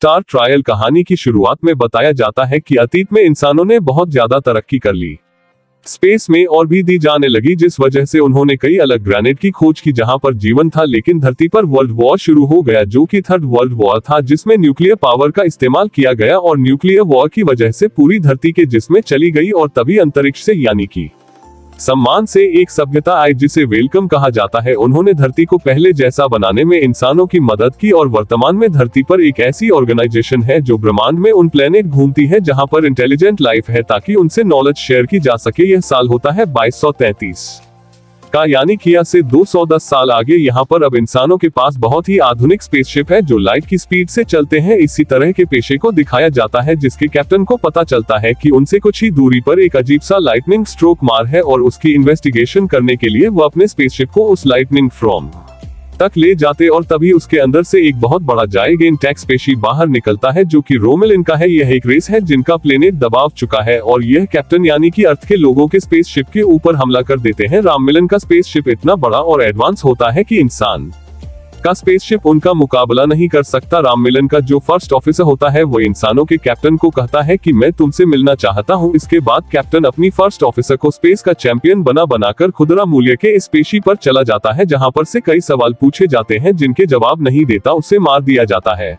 Star trial कहानी की शुरुआत में बताया जाता है कि अतीत में इंसानों ने बहुत ज्यादा तरक्की कर ली, स्पेस में और भी दी जाने लगी, जिस वजह से उन्होंने कई अलग ग्रेनेड की खोज की जहां पर जीवन था। लेकिन धरती पर वर्ल्ड वॉर शुरू हो गया, जो कि थर्ड वर्ल्ड वॉर था, जिसमें न्यूक्लियर पावर का इस्तेमाल किया गया और न्यूक्लियर वॉर की वजह से पूरी धरती के जिस्में चली गई और तभी अंतरिक्ष से यानी कि सम्मान से एक सभ्यता आई जिसे वेलकम कहा जाता है। उन्होंने धरती को पहले जैसा बनाने में इंसानों की मदद की और वर्तमान में धरती पर एक ऐसी ऑर्गेनाइजेशन है जो ब्रह्मांड में उन प्लेनेट घूमती है जहां पर इंटेलिजेंट लाइफ है ताकि उनसे नॉलेज शेयर की जा सके। यह साल होता है 2233 का, यानी कि आज से 210 साल आगे। यहाँ पर अब इंसानों के पास बहुत ही आधुनिक स्पेसशिप है जो लाइट की स्पीड से चलते हैं। इसी तरह के पेशे को दिखाया जाता है जिसके कैप्टन को पता चलता है कि उनसे कुछ ही दूरी पर एक अजीब सा लाइटनिंग स्ट्रोक मार है और उसकी इन्वेस्टिगेशन करने के लिए वो अपने स्पेसशिप को उस लाइटनिंग फ्रॉम तक ले जाते और तभी उसके अंदर से एक बहुत बड़ा जायंटेक स्पेसशिप बाहर निकलता है जो कि रोमिलन का है। यह एक रेस है जिनका प्लेनेट दबाव चुका है और यह कैप्टन यानी कि अर्थ के लोगों के स्पेसशिप के ऊपर हमला कर देते हैं। राममिलन का स्पेसशिप इतना बड़ा और एडवांस होता है कि इंसान का स्पेसशिप उनका मुकाबला नहीं कर सकता। राममिलन का जो फर्स्ट ऑफिसर होता है वो इंसानों के कैप्टन को कहता है कि मैं तुमसे मिलना चाहता हूं। इसके बाद कैप्टन अपनी फर्स्ट ऑफिसर को स्पेस का चैंपियन बनाकर खुदरा मूल्य के स्पेसशिप पर चला जाता है जहां पर से कई सवाल पूछे जाते हैं जिनके जवाब नहीं देता उसे मार दिया जाता है।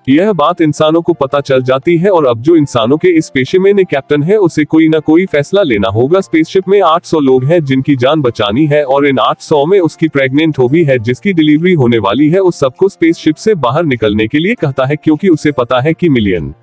यह बात इंसानों को पता चल जाती है और अब जो इंसानों के इस पेशे में कैप्टन है उसे कोई ना कोई फैसला लेना होगा। स्पेसशिप में 800 लोग हैं जिनकी जान बचानी है और इन 800 में उसकी प्रेग्नेंट हो भी है जिसकी डिलीवरी होने वाली है। उस सबको स्पेसशिप से बाहर निकलने के लिए कहता है क्योंकि उसे पता है कि मिलियन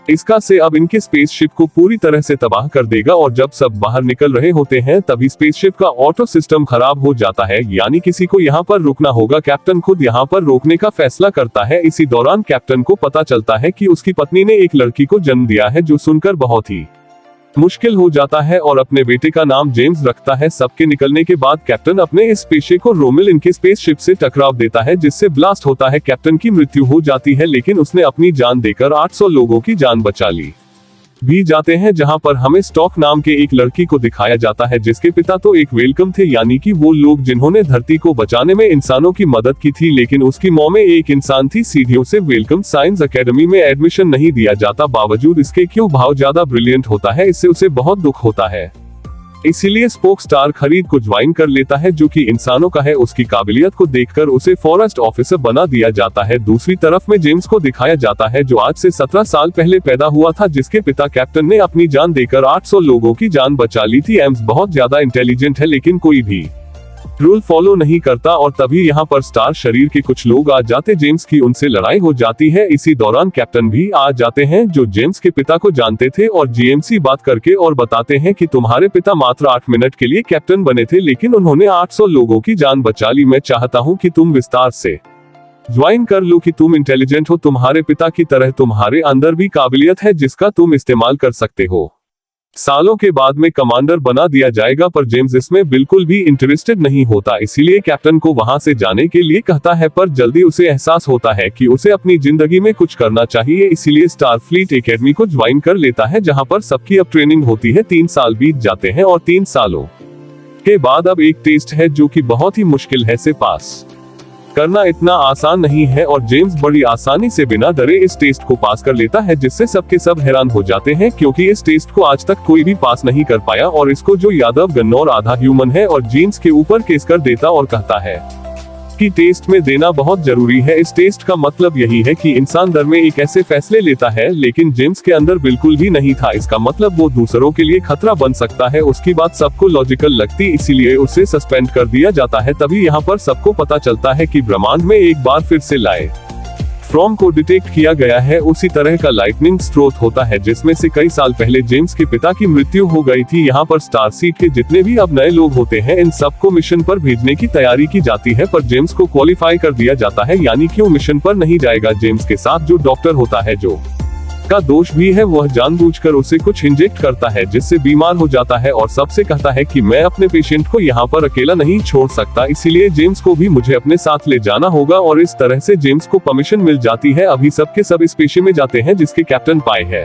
इसका से अब इनके स्पेसशिप को पूरी तरह से तबाह कर देगा। और जब सब बाहर निकल रहे होते हैं तभी स्पेसशिप का ऑटो सिस्टम खराब हो जाता है, यानी किसी को यहाँ पर रुकना होगा। कैप्टन खुद यहाँ पर रोकने का फैसला करता है। इसी दौरान कैप्टन को पता चलता है कि उसकी पत्नी ने एक लड़की को जन्म दिया है जो सुनकर बहुत ही मुश्किल हो जाता है और अपने बेटे का नाम जेम्स रखता है। सबके निकलने के बाद कैप्टन अपने इस पेशे को रोमिलन के स्पेसशिप से टकराव देता है जिससे ब्लास्ट होता है। कैप्टन की मृत्यु हो जाती है लेकिन उसने अपनी जान देकर 800 लोगों की जान बचा ली। भी जाते हैं जहां पर हमें स्टॉक नाम के एक लड़की को दिखाया जाता है जिसके पिता तो एक वेलकम थे, यानी कि वो लोग जिन्होंने धरती को बचाने में इंसानों की मदद की थी। लेकिन उसकी मॉम में एक इंसान थी। सीढ़ियों से वेलकम साइंस एकेडमी में एडमिशन नहीं दिया जाता, बावजूद इसके क्यों भाव ज्यादा ब्रिलियंट होता है, इससे उसे बहुत दुख होता है। इसीलिए स्पोक स्टार खरीद को ज्वाइन कर लेता है जो कि इंसानों का है। उसकी काबिलियत को देखकर उसे फॉरेस्ट ऑफिसर बना दिया जाता है। दूसरी तरफ में जेम्स को दिखाया जाता है जो आज से 17 साल पहले पैदा हुआ था, जिसके पिता कैप्टन ने अपनी जान देकर 800 लोगों की जान बचा ली थी। एम्स बहुत ज्यादा इंटेलिजेंट है लेकिन कोई भी रूल फॉलो नहीं करता और तभी यहाँ पर स्टार शरीर के कुछ लोग आ जाते। जेम्स की उनसे लड़ाई हो जाती है। इसी दौरान कैप्टन भी आ जाते हैं जो जेम्स के पिता को जानते थे और जीएमसी बात करके और बताते हैं कि तुम्हारे पिता मात्र 8 मिनट के लिए कैप्टन बने थे लेकिन उन्होंने 800 लोगों की जान बचा ली। मैं चाहता हूँ कि तुम विस्तार से ज्वाइन कर लो कि तुम इंटेलिजेंट हो, तुम्हारे पिता की तरह तुम्हारे अंदर भी काबिलियत है जिसका तुम इस्तेमाल कर सकते हो। सालों के बाद में कमांडर बना दिया जाएगा, पर जेम्स इसमें बिल्कुल भी इंटरेस्टेड नहीं होता, इसीलिए कैप्टन को वहां से जाने के लिए कहता है। पर जल्दी उसे एहसास होता है कि उसे अपनी जिंदगी में कुछ करना चाहिए, इसीलिए स्टार फ्लीट एकेडमी को ज्वाइन कर लेता है जहां पर सबकी अब ट्रेनिंग होती है। 3 साल बीत जाते हैं और 3 सालों के बाद अब एक टेस्ट है जो कि बहुत ही मुश्किल है से पास करना इतना आसान नहीं है और जेम्स बड़ी आसानी से बिना डरे इस टेस्ट को पास कर लेता है, जिससे सबके सब हैरान हो जाते हैं क्योंकि इस टेस्ट को आज तक कोई भी पास नहीं कर पाया। और इसको जो यादव गन्नौर आधा ह्यूमन है और जीन्स के ऊपर केस कर देता और कहता है कि टेस्ट में देना बहुत जरूरी है। इस टेस्ट का मतलब यही है कि इंसान दर में एक ऐसे फैसले लेता है, लेकिन जेम्स के अंदर बिल्कुल भी नहीं था। इसका मतलब वो दूसरों के लिए खतरा बन सकता है। उसकी बात सबको लॉजिकल लगती, इसीलिए उसे सस्पेंड कर दिया जाता है। तभी यहाँ पर सबको पता चलता है कि ब्रह्मांड में एक बार फिर से लाए फ्रॉम को डिटेक्ट किया गया है। उसी तरह का लाइटनिंग स्रोत होता है जिसमें से कई साल पहले जेम्स के पिता की मृत्यु हो गई थी। यहाँ पर स्टार सीट के जितने भी अब नए लोग होते हैं इन सबको मिशन पर भेजने की तैयारी की जाती है, पर जेम्स को क्वालिफाई कर दिया जाता है, यानी कि वो मिशन पर नहीं जाएगा। जेम्स के साथ जो डॉक्टर होता है जो का दोष भी है, वह जानबूझकर उसे कुछ इंजेक्ट करता है जिससे बीमार हो जाता है और सबसे कहता है कि मैं अपने पेशेंट को यहाँ पर अकेला नहीं छोड़ सकता, इसीलिए जेम्स को भी मुझे अपने साथ ले जाना होगा। और इस तरह से जेम्स को परमिशन मिल जाती है। अभी सबके सब इस पेशे में जाते हैं जिसके कैप्टन पाए है।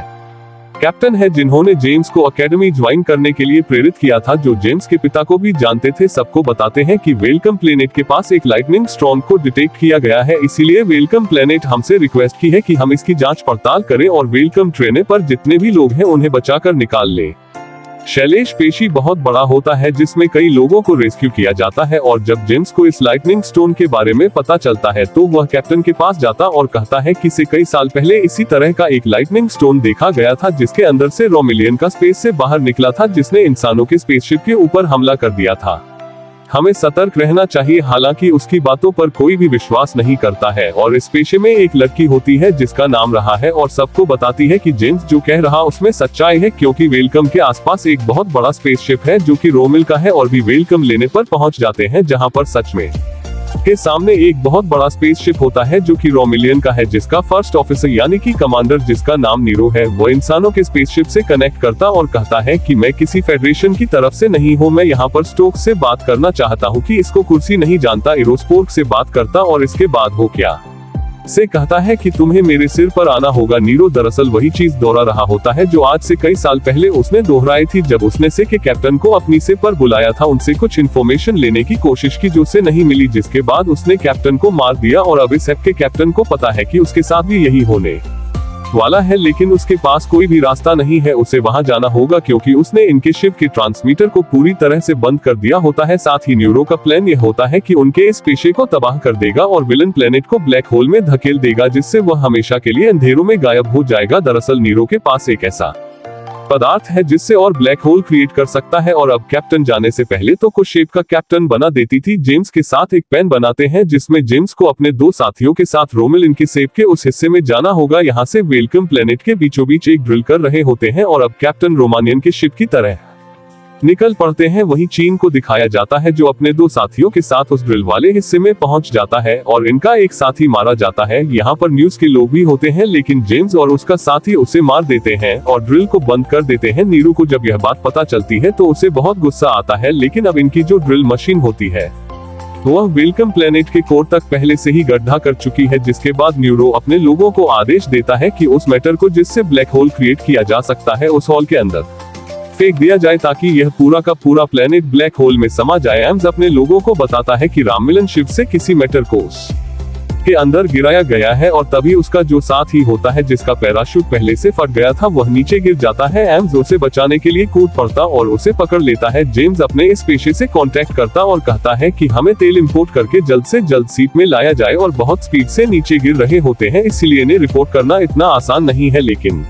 कैप्टन है जिन्होंने जेम्स को एकेडमी ज्वाइन करने के लिए प्रेरित किया था, जो जेम्स के पिता को भी जानते थे। सबको बताते हैं कि वेलकम प्लेनेट के पास एक लाइटनिंग स्टॉर्म को डिटेक्ट किया गया है, इसीलिए वेलकम प्लेनेट हमसे रिक्वेस्ट की है कि हम इसकी जांच पड़ताल करें और वेलकम ट्रेन पर जितने भी लोग हैं उन्हें बचाकर निकाल लें। शैलेश पेशी बहुत बड़ा होता है जिसमें कई लोगों को रेस्क्यू किया जाता है, और जब जेम्स को इस लाइटनिंग स्टोन के बारे में पता चलता है तो वह कैप्टन के पास जाता और कहता है कि से कई साल पहले इसी तरह का एक लाइटनिंग स्टोन देखा गया था जिसके अंदर से रोमिलियन का स्पेस से बाहर निकला था, जिसने इंसानों के स्पेसशिप के ऊपर हमला कर दिया था। हमें सतर्क रहना चाहिए। हालांकि उसकी बातों पर कोई भी विश्वास नहीं करता है, और इस पेशे में एक लड़की होती है जिसका नाम रहा है और सबको बताती है कि जेम्स जो कह रहा उसमें सच्चाई है, क्योंकि वेलकम के आसपास एक बहुत बड़ा स्पेसशिप है जो कि रोमिल का है, और भी वेलकम लेने पर पहुंच जाते हैं जहां पर सच में के सामने एक बहुत बड़ा स्पेसशिप होता है जो कि रोमिलियन का है, जिसका फर्स्ट ऑफिसर यानी कि कमांडर जिसका नाम नीरो है, वो इंसानों के स्पेसशिप से कनेक्ट करता और कहता है कि मैं किसी फेडरेशन की तरफ से नहीं हूँ, मैं यहाँ पर स्टोक्स से बात करना चाहता हूँ कि इसको कुर्सी नहीं जानता। इरोस्पोर्क से बात करता और इसके बाद हो क्या से कहता है कि तुम्हें मेरे सिर पर आना होगा। नीरो दरअसल वही चीज दोहरा रहा होता है जो आज से कई साल पहले उसने दोहराई थी जब उसने से के कैप्टन को अपनी से पर बुलाया था, उनसे कुछ इन्फॉर्मेशन लेने की कोशिश की जो उसे नहीं मिली, जिसके बाद उसने कैप्टन को मार दिया। और अब इस ऐप के कैप्टन को पता है कि उसके साथ भी यही होने वाला है, लेकिन उसके पास कोई भी रास्ता नहीं है, उसे वहां जाना होगा क्योंकि उसने इनके शिप के ट्रांसमीटर को पूरी तरह से बंद कर दिया होता है। साथ ही न्यूरो का प्लान यह होता है कि उनके इस पेशे को तबाह कर देगा और विलन प्लेनेट को ब्लैक होल में धकेल देगा, जिससे वह हमेशा के लिए अंधेरों में गायब हो जाएगा। दरअसल नीरो के पास एक ऐसा पदार्थ है जिससे और ब्लैक होल क्रिएट कर सकता है, और अब कैप्टन जाने से पहले तो कुछ शेप का कैप्टन बना देती थी। जेम्स के साथ एक पेन बनाते हैं जिसमें जेम्स को अपने दो साथियों के साथ रोमिलियन के शेप के उस हिस्से में जाना होगा। यहाँ से वेलकम प्लेनेट के बीचों बीच एक ड्रिल कर रहे होते हैं, और अब कैप्टन रोमानियन के शिप की तरह निकल पड़ते हैं। वहीं चीन को दिखाया जाता है जो अपने दो साथियों के साथ उस ड्रिल वाले हिस्से में पहुंच जाता है और इनका एक साथी मारा जाता है। यहाँ पर न्यूज के लोग भी होते हैं, लेकिन जेम्स और उसका साथी उसे मार देते हैं और ड्रिल को बंद कर देते हैं। नीरू को जब यह बात पता चलती है तो उसे बहुत गुस्सा आता है, लेकिन अब इनकी जो ड्रिल मशीन होती है वह वेलकम प्लेनेट के कोर तक पहले से ही गड्ढा कर चुकी है, जिसके बाद न्यूरो अपने लोगों को आदेश देता है कि उस मैटर को जिससे ब्लैक होल क्रिएट किया जा सकता है उस हॉल के अंदर फेंक दिया जाए ताकि यह पूरा का पूरा प्लेनेट ब्लैक होल में समा जाए। एम्स अपने लोगों को बताता है कि रामिलन शिप से किसी मैटर को के अंदर गिराया गया है, और तभी उसका जो साथी होता है जिसका पैराशूट पहले से फट गया था वह नीचे गिर जाता है। एम्स उसे बचाने के लिए कूद पड़ता और उसे पकड़ लेता है। जेम्स अपने इस पेशे से कांटेक्ट करता और कहता है कि हमें तेल इंपोर्ट करके जल्द से जल्द सीप में लाया जाए, और बहुत स्पीड से नीचे गिर रहे होते हैं, इसलिए इन्हें रिपोर्ट करना इतना आसान नहीं है। लेकिन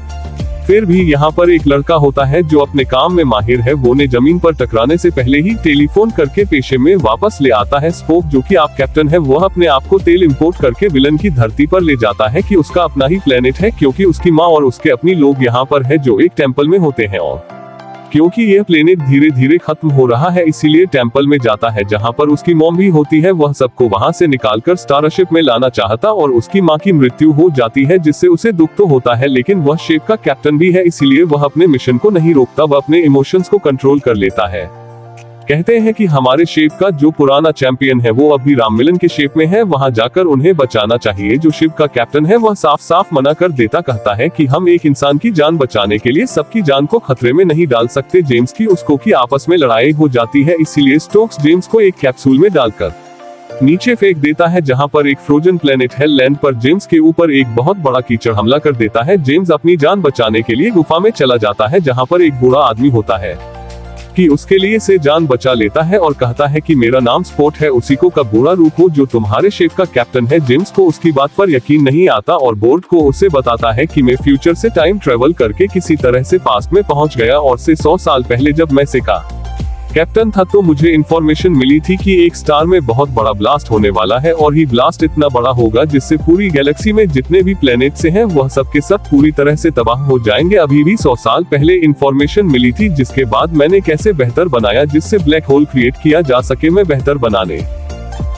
फिर भी यहाँ पर एक लड़का होता है जो अपने काम में माहिर है। वो ने जमीन पर टकराने से पहले ही टेलीफोन करके पेशे में वापस ले आता है। स्पोक जो कि आप कैप्टन है, वह अपने आप को तेल इंपोर्ट करके विलन की धरती पर ले जाता है कि उसका अपना ही प्लेनेट है, क्योंकि उसकी माँ और उसके अपनी लोग यहाँ पर है जो एक टेम्पल में होते हैं, और क्योंकि यह प्लेनेट धीरे धीरे खत्म हो रहा है इसीलिए टेम्पल में जाता है जहां पर उसकी मॉम भी होती है। वह सबको वहां से निकालकर स्टारशिप में लाना चाहता और उसकी मां की मृत्यु हो जाती है, जिससे उसे दुख तो होता है, लेकिन वह शेप का कैप्टन भी है इसीलिए वह अपने मिशन को नहीं रोकता, वह अपने इमोशंस को कंट्रोल कर लेता है। कहते हैं कि हमारे शेप का जो पुराना चैंपियन है वो अभी रामिलन के शेप में है, वहां जाकर उन्हें बचाना चाहिए। जो शिप का कैप्टन है वह साफ साफ मना कर देता, कहता है कि हम एक इंसान की जान बचाने के लिए सबकी जान को खतरे में नहीं डाल सकते। जेम्स की उसको की आपस में लड़ाई हो जाती है, इसीलिए स्टोक्स जेम्स को एक कैप्सूल में डालकर नीचे फेंक देता है जहां पर एक फ्रोजन प्लेनेट है। लैंड पर जेम्स के ऊपर एक बहुत बड़ा कीचड़ हमला कर देता है। जेम्स अपनी जान बचाने के लिए गुफा में चला जाता है जहां पर एक बूढ़ा आदमी होता है कि उसके लिए से जान बचा लेता है और कहता है कि मेरा नाम स्पॉट है, उसी को का बुरा रूप हो जो तुम्हारे शेप का कैप्टन है। जेम्स को उसकी बात पर यकीन नहीं आता और बोर्ड को उसे बताता है कि मैं फ्यूचर से टाइम ट्रेवल करके किसी तरह से पास्ट में पहुंच गया, और से 100 साल पहले जब मैं से का कैप्टन था तो मुझे इंफॉर्मेशन मिली थी कि एक स्टार में बहुत बड़ा ब्लास्ट होने वाला है, और ही ब्लास्ट इतना बड़ा होगा जिससे पूरी गैलेक्सी में जितने भी प्लेनेट से हैं वह सब के सब पूरी तरह से तबाह हो जाएंगे। अभी भी 100 साल पहले इंफॉर्मेशन मिली थी, जिसके बाद मैंने कैसे बेहतर बनाया जिससे ब्लैक होल क्रिएट किया जा सके। मैं बेहतर बनाने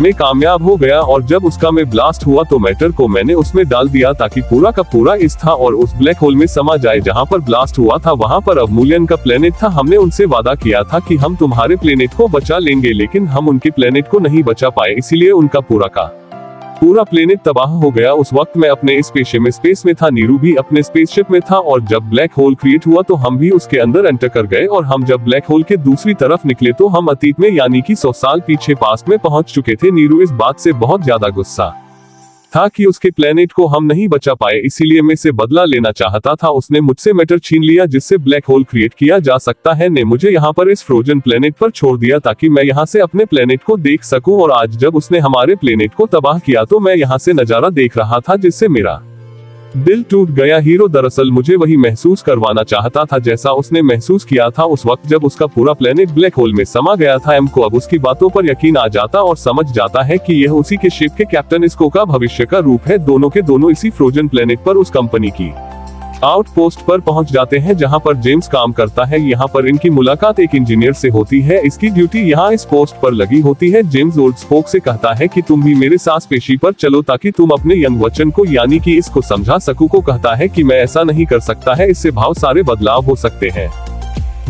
में कामयाब हो गया, और जब उसका में ब्लास्ट हुआ तो मैटर को मैंने उसमें डाल दिया ताकि पूरा का पूरा इस था और उस ब्लैक होल में समा जाए जहां पर ब्लास्ट हुआ था। वहां पर अवमूल्यन का प्लेनेट था। हमने उनसे वादा किया था कि हम तुम्हारे प्लेनेट को बचा लेंगे, लेकिन हम उनके प्लेनेट को नहीं बचा पाए, इसीलिए उनका पूरा का पूरा प्लेनेट तबाह हो गया। उस वक्त मैं अपने स्पेस में था, नीरू भी अपने स्पेसशिप में था, और जब ब्लैक होल क्रिएट हुआ तो हम भी उसके अंदर एंटर कर गए, और हम जब ब्लैक होल के दूसरी तरफ निकले तो हम अतीत में यानी कि 100 साल पीछे पास्ट में पहुंच चुके थे। नीरू इस बात से बहुत ज्यादा गुस्सा था कि उसके प्लेनेट को हम नहीं बचा पाए, इसीलिए मैं से बदला लेना चाहता था। उसने मुझसे मैटर छीन लिया जिससे ब्लैक होल क्रिएट किया जा सकता है, ने मुझे यहाँ पर इस फ्रोजन प्लेनेट पर छोड़ दिया ताकि मैं यहाँ से अपने प्लेनेट को देख सकूं, और आज जब उसने हमारे प्लेनेट को तबाह किया तो मैं यहाँ से नजारा देख रहा था जिससे मेरा दिल टूट गया। हीरो दरअसल मुझे वही महसूस करवाना चाहता था जैसा उसने महसूस किया था उस वक्त जब उसका पूरा प्लेनेट ब्लैक होल में समा गया था। एम को अब उसकी बातों पर यकीन आ जाता और समझ जाता है कि यह उसी के शिप के कैप्टन इसको का भविष्य का रूप है। दोनों के दोनों इसी फ्रोजन प्लेनेट पर उस कंपनी की आउटपोस्ट पर पहुंच जाते हैं जहां पर जेम्स काम करता है। यहां पर इनकी मुलाकात एक इंजीनियर से होती है, इसकी ड्यूटी यहां इस पोस्ट पर लगी होती है। जेम्स ओल्ड स्पोक से कहता है कि तुम भी मेरे साथ पेशी पर चलो ताकि तुम अपने यंग वचन को यानी कि इसको समझा सकूं। को कहता है कि मैं ऐसा नहीं कर सकता है, इससे भाव सारे बदलाव हो सकते हैं।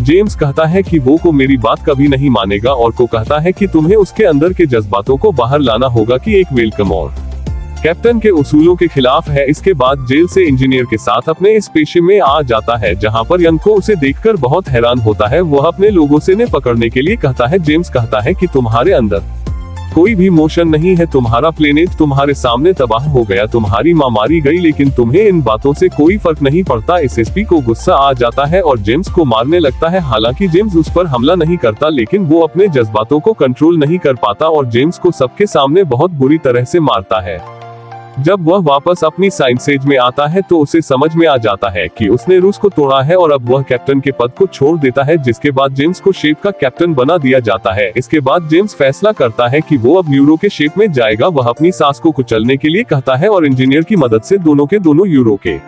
जेम्स कहता है कि वो को मेरी बात कभी नहीं मानेगा, और को कहता है कि तुम्हें उसके अंदर के जज्बातों को बाहर लाना होगा कि एक वेलकम और कैप्टन के उसूलों के खिलाफ है। इसके बाद जेल से इंजीनियर के साथ अपने इस पेशे में आ जाता है जहां पर यंग को उसे देखकर बहुत हैरान होता है। वह अपने लोगों से ने पकड़ने के लिए कहता है। जेम्स कहता है कि तुम्हारे अंदर कोई भी मोशन नहीं है, तुम्हारा प्लेनेट तुम्हारे सामने तबाह हो गया, तुम्हारी माँ मारी गई, लेकिन तुम्हें इन बातों से कोई फर्क नहीं पड़ता। एसएसपी को गुस्सा आ जाता है और जेम्स को मारने लगता है। हालांकि जेम्स उस पर हमला नहीं करता, लेकिन वो अपने जज्बातों को कंट्रोल नहीं कर पाता और जेम्स को सबके सामने बहुत बुरी तरह से मारता है। जब वह वापस अपनी साइंस एज में आता है तो उसे समझ में आ जाता है कि उसने रूस को तोड़ा है और अब वह कैप्टन के पद को छोड़ देता है, जिसके बाद जेम्स को शेप का कैप्टन बना दिया जाता है। इसके बाद जेम्स फैसला करता है कि वो अब यूरो के शेप में जाएगा। वह अपनी सास को कुचलने के लिए कहता है और इंजीनियर की मदद से दोनों के दोनों यूरो के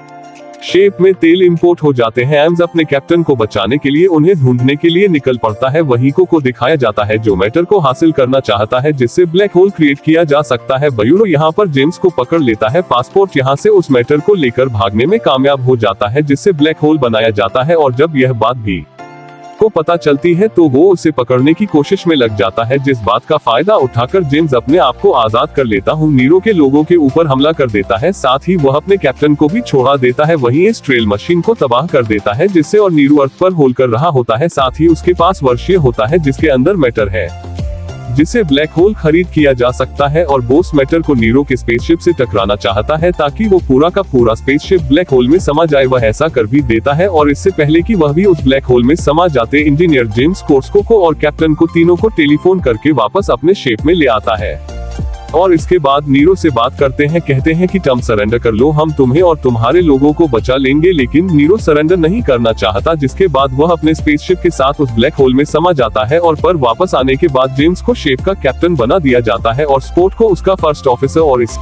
शेप में तेल इंपोर्ट हो जाते हैं। एम्स अपने कैप्टन को बचाने के लिए उन्हें ढूंढने के लिए निकल पड़ता है। वहीं को दिखाया जाता है जो मैटर को हासिल करना चाहता है जिससे ब्लैक होल क्रिएट किया जा सकता है। बयूरो यहाँ पर जेम्स को पकड़ लेता है। पासपोर्ट यहाँ से उस मैटर को लेकर भागने में कामयाब हो जाता है जिससे ब्लैक होल बनाया जाता है, और जब यह बात भी को पता चलती है तो वो उसे पकड़ने की कोशिश में लग जाता है, जिस बात का फायदा उठाकर जेम्स अपने आप को आजाद कर लेता हूँ। नीरो के लोगों के ऊपर हमला कर देता है, साथ ही वह अपने कैप्टन को भी छोड़ा देता है। वहीं इस ट्रेल मशीन को तबाह कर देता है जिससे और नीरो अर्थ पर होल कर रहा होता है। साथ ही उसके पास वर्षीय होता है जिसके अंदर मैटर है जिसे ब्लैक होल खरीद किया जा सकता है, और बोस मैटर को नीरो के स्पेसशिप से टकराना चाहता है ताकि वो पूरा का पूरा स्पेसशिप ब्लैक होल में समा जाए। वह ऐसा कर भी देता है, और इससे पहले कि वह भी उस ब्लैक होल में समा जाते इंजीनियर जेम्स कोर्स्को को और कैप्टन को तीनों को टेलीफोन करके वापस अपने शेप में ले आता है, और इसके बाद नीरो से बात करते हैं। कहते हैं कि तुम सरेंडर कर लो, हम तुम्हें और तुम्हारे लोगों को बचा लेंगे, लेकिन नीरो सरेंडर नहीं करना चाहता। जिसके बाद वह अपने स्पेसशिप के साथ उस ब्लैक होल में समा जाता है, और पर वापस आने के बाद जेम्स को शेप का कैप्टन बना दिया जाता है और स्पोर्ट को उसका फर्स्ट ऑफिसर और इस